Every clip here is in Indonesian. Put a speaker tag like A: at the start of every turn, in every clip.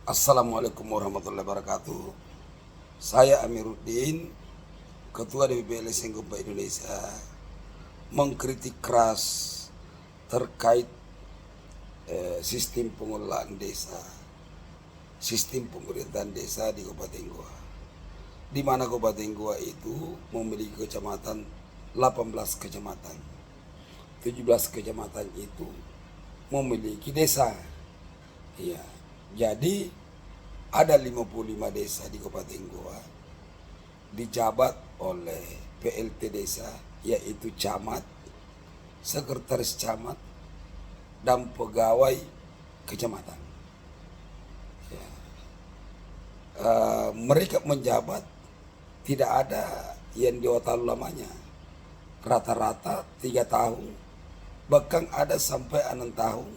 A: Assalamualaikum warahmatullahi wabarakatuh. Saya Amiruddin, Ketua DPP LSM Gempa Indonesia, mengkritik keras terkait sistem pengelolaan desa, sistem pemerintahan desa di Kabupaten Goa. Di mana Kabupaten Goa itu memiliki kecamatan 18 kecamatan. 17 kecamatan itu memiliki desa. Ya, jadi ada 55 desa di Kabupaten Goa dijabat oleh PLT desa, yaitu camat, sekretaris camat, dan pegawai kecamatan. Ya. Mereka menjabat tidak ada yang diotal lamanya, rata-rata 3 tahun, bahkan ada sampai 6 tahun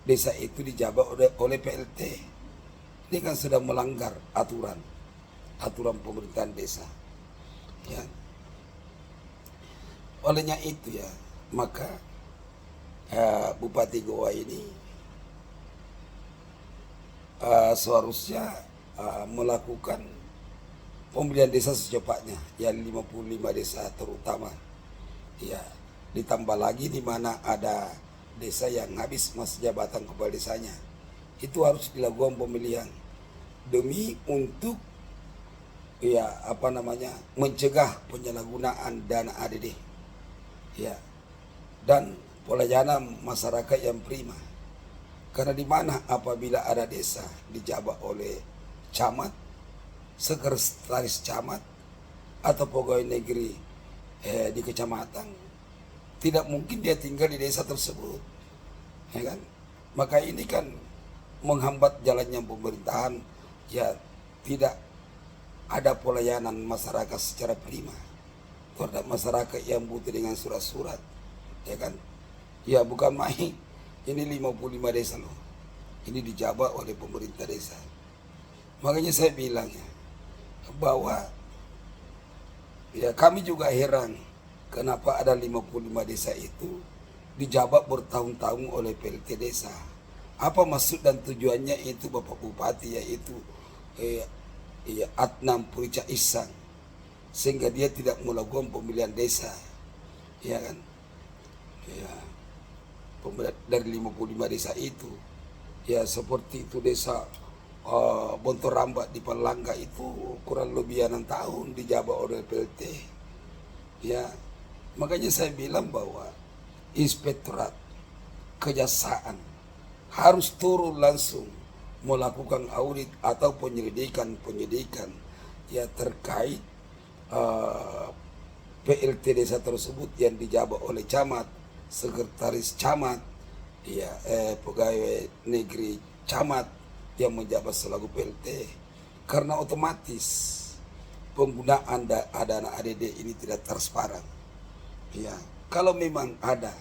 A: desa itu dijabat oleh PLT. Ini kan sudah melanggar aturan pemerintahan desa. Ya. Olehnya itu ya, maka Bupati Goa ini seharusnya melakukan pemilihan desa secepatnya, yang 55 desa terutama. Ya, ditambah lagi di mana ada desa yang habis masa jabatan kepala desanya, itu harus dilakukan pemilihan demi untuk mencegah penyalahgunaan dana ADD, ya, dan pelayanan masyarakat yang prima. Karena di mana apabila ada desa dijabat oleh camat, sekretaris camat, atau pegawai negeri di kecamatan, tidak mungkin dia tinggal di desa tersebut, ya kan? Maka ini kan menghambat jalannya pemerintahan, ya, tidak ada pelayanan masyarakat secara prima terhadap masyarakat yang butuh dengan surat-surat, ya kan? Ya, bukan main, ini 55 desa loh, ini dijabat oleh pemerintah desa. Makanya saya bilang ya, bahwa ya kami juga heran kenapa ada 55 desa itu dijabat bertahun-tahun oleh PLT desa. Apa maksud dan tujuannya itu Bapak Bupati, yaitu Adnan Purica Ihsan, sehingga dia tidak melakukan pemilihan desa, ya kan? Ya, dari 55 desa itu, ya seperti itu desa Bontor Rambat di Palangga itu kurang lebih 6 tahun dijabat oleh PLT. Ya, makanya saya bilang bahwa Inspektorat Kejaksaan harus turun langsung melakukan audit atau penyelidikan ya terkait PLT desa tersebut yang dijabat oleh camat, sekretaris camat, ya pegawai negeri camat yang menjabat selaku PLT. Karena otomatis penggunaan dana ADD ini tidak transparan. Ya, kalau memang ada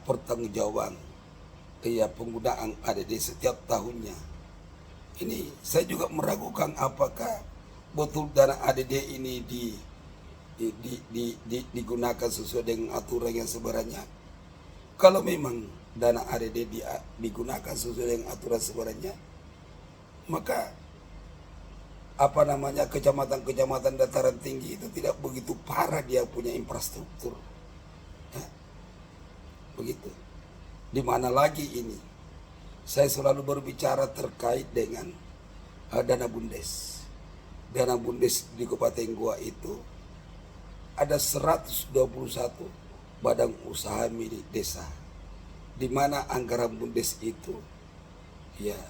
A: pertanggungjawaban penggunaan ADD setiap tahunnya, ini saya juga meragukan apakah betul dana ADD ini digunakan sesuai dengan aturan yang sebenarnya. Kalau memang dana ADD digunakan sesuai dengan aturan sebenarnya, maka kecamatan-kecamatan dataran tinggi itu tidak begitu parah dia punya infrastruktur, ya, begitu. Di mana lagi ini saya selalu berbicara terkait dengan dana bundes. Dana bundes di Kabupaten Goa itu ada 121 badan usaha milik desa, di mana anggaran bundes itu ya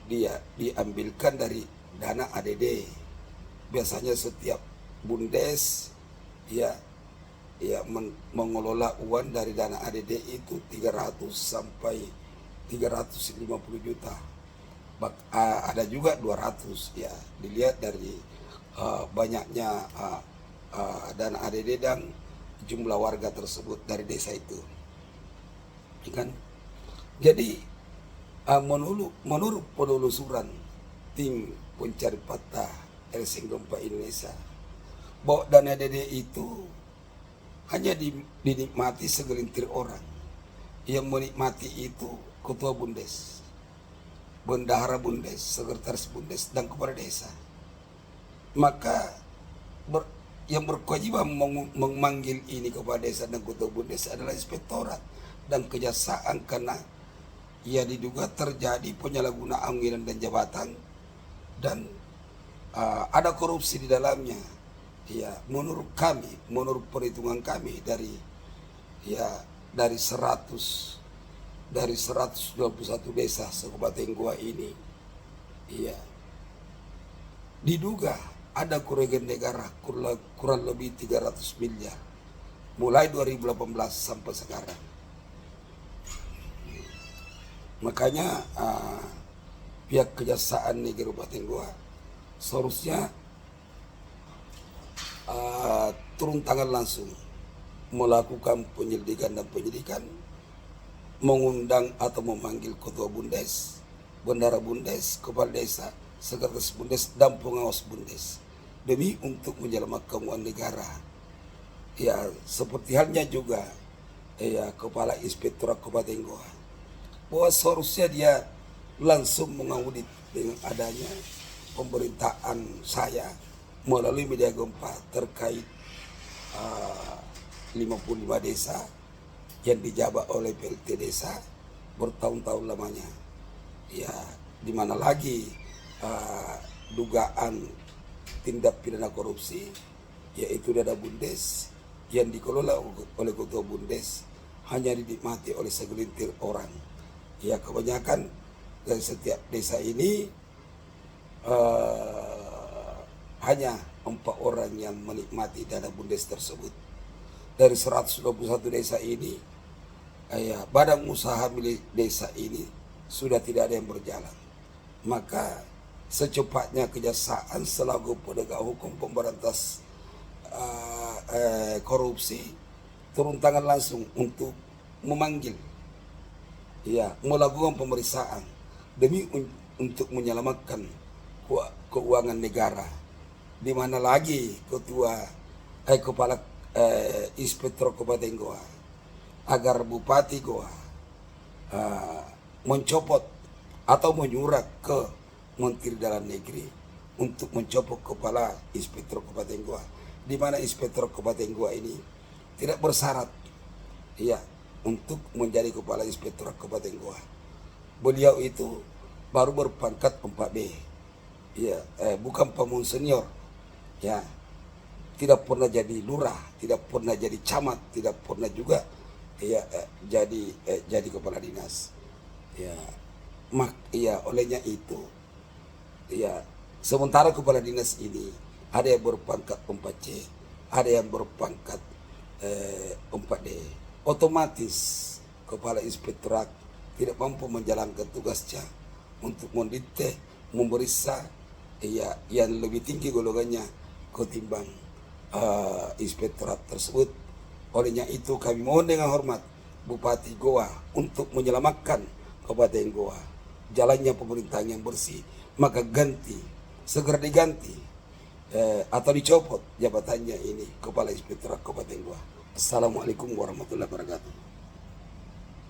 A: dia diambilkan dari dana ADD. Biasanya setiap bundes ya mengelola uang dari dana ADD itu 300 sampai 350 juta. Ada juga 200, ya, dilihat dari banyaknya dana ADD dan jumlah warga tersebut dari desa itu, kan? Jadi menurut penelusuran tim pencari fakta LSM Gempa Indonesia, bahwa dana ADD itu hanya dinikmati segelintir orang, yang menikmati itu ketua Bundes, bendahara Bundes, sekretaris Bundes, dan kepala desa. Maka yang berkewajiban memanggil ini kepala desa dan ketua Bundes adalah inspektorat dan kejaksaan, karena ia diduga terjadi penyalahgunaan wewenang dan jabatan dan ada korupsi di dalamnya. Ya, menurut kami, menurut perhitungan kami dari 121 desa Kabupaten Goa ini, ya, diduga ada kerugian negara kurang lebih 300 miliar mulai 2018 sampai sekarang. Makanya pihak Kejaksaan Negeri Kabupaten Goa seharusnya turun tangan langsung melakukan penyelidikan dan penyidikan, mengundang atau memanggil ketua Bundes, bendahara Bundes, kepala desa, sekretaris Bundes, dan pengawas Bundes demi untuk menyelamatkan uang negara. Ya, seperti halnya juga kepala inspektorat Kabupaten Goa, bahwa seharusnya dia langsung mengaudit dengan adanya pemberitaan saya melalui media gempa terkait 55 desa yang dijabat oleh PLT desa bertahun-tahun lamanya. Ya, di mana lagi dugaan tindak pidana korupsi, yaitu dana Bundes yang dikelola oleh ketua Bundes hanya dinikmati oleh segelintir orang. Ya, kebanyakan dari setiap desa ini hanya 4 orang yang menikmati dana Bundes tersebut. Dari 121 desa ini, badan usaha milik desa ini sudah tidak ada yang berjalan. Maka secepatnya kejaksaan selaku penegak hukum pemberantas korupsi turun tangan langsung untuk memanggil, melakukan pemeriksaan demi untuk menyelamatkan keuangan negara. Di mana lagi kepala inspektor Kabupaten Goa agar Bupati Goa mencopot atau menyurat ke Menteri Dalam Negeri untuk mencopot kepala inspektor Kabupaten Goa, di mana inspektor Kabupaten Goa ini tidak bersyarat untuk menjadi kepala inspektor Kabupaten Goa. Beliau itu baru berpangkat 4B, bukan pamun senior, tidak pernah jadi lurah, tidak pernah jadi camat, tidak pernah juga jadi kepala dinas. Olehnya itu, sementara kepala dinas ini ada yang berpangkat 4C, ada yang berpangkat 4D. Otomatis kepala inspektorat tidak mampu menjalankan tugasnya untuk mendikte, memeriksa yang lebih tinggi golongannya ketimbang inspektorat tersebut. Olehnya itu kami mohon dengan hormat Bupati Goa untuk menyelamatkan Kabupaten Goa, jalannya pemerintahan yang bersih, maka segera diganti atau dicopot jabatannya ini kepala inspektorat Kabupaten Goa. Assalamualaikum warahmatullahi wabarakatuh.